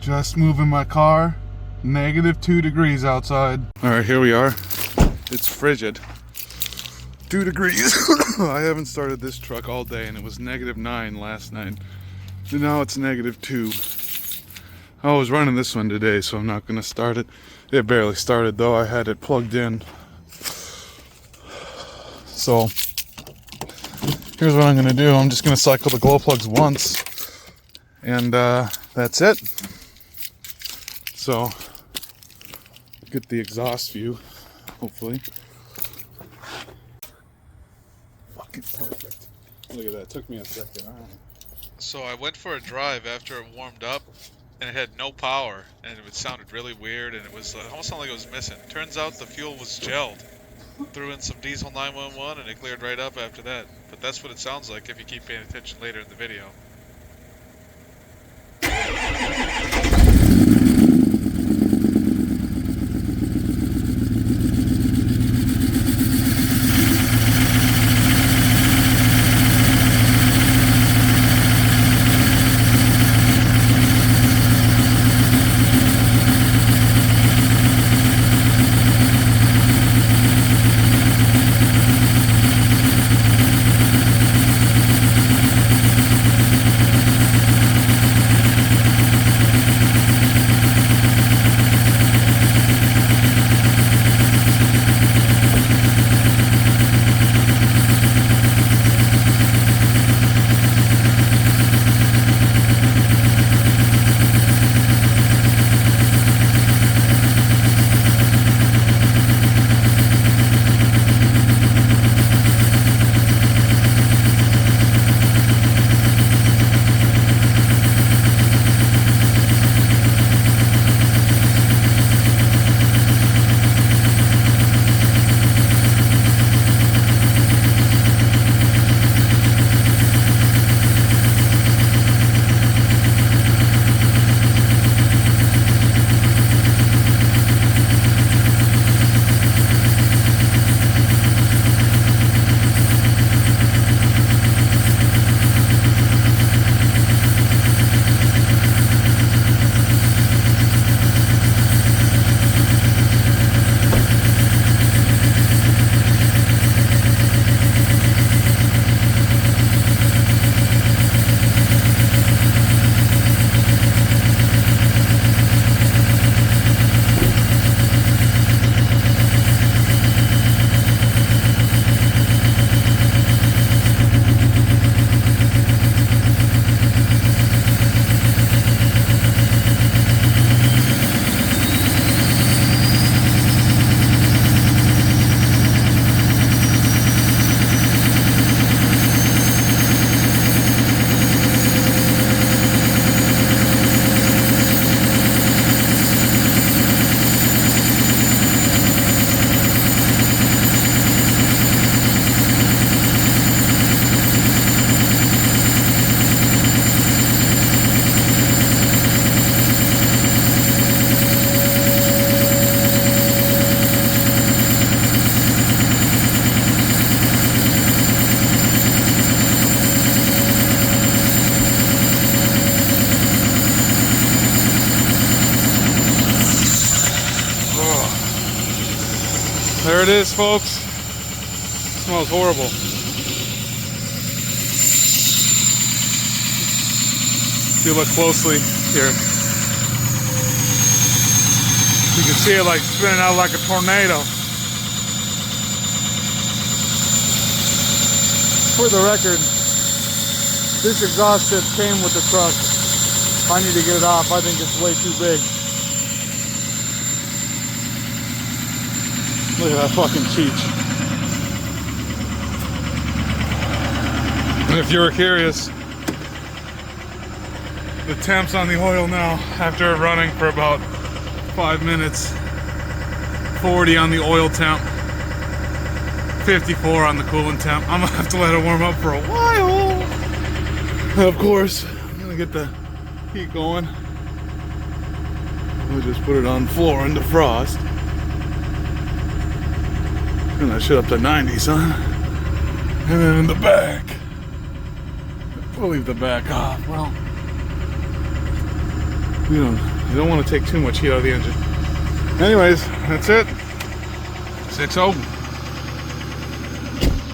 Just moving my car. -2 degrees outside. Alright, here we are. It's frigid. 2 degrees. I haven't started this truck all day and it was -9 last night. And now it's -2. I was running this one today, so I'm not gonna start it. It barely started though. I had it plugged in. So here's what I'm gonna do. I'm just gonna cycle the glow plugs once, and that's it. So get the exhaust view, hopefully. Fucking perfect. Look at that. Took me a second. All right. So I went for a drive after it warmed up, and it had no power, and it sounded really weird, and it was almost sounded like it was missing. Turns out the fuel was gelled. Threw in some diesel 911 and it cleared right up after that. But that's what it sounds like if you keep paying attention later in the video. There it is, folks. Smells horrible. If you look closely here, you can see it like spinning out like a tornado. For the record, this exhaust tip came with the truck. I need to get it off. I think it's way too big. Look at that fucking cheech. And if you were curious, the temps on the oil now, after running for about 5 minutes, 40 on the oil temp, 54 on the coolant temp. I'm gonna have to let it warm up for a while. And of course, I'm gonna get the heat going. We'll just put it on floor and defrost. And that shit up to 90, son. And then in the back, we'll leave the back off. Well, You don't want to take too much heat out of the engine. Anyways, that's it. 6-0.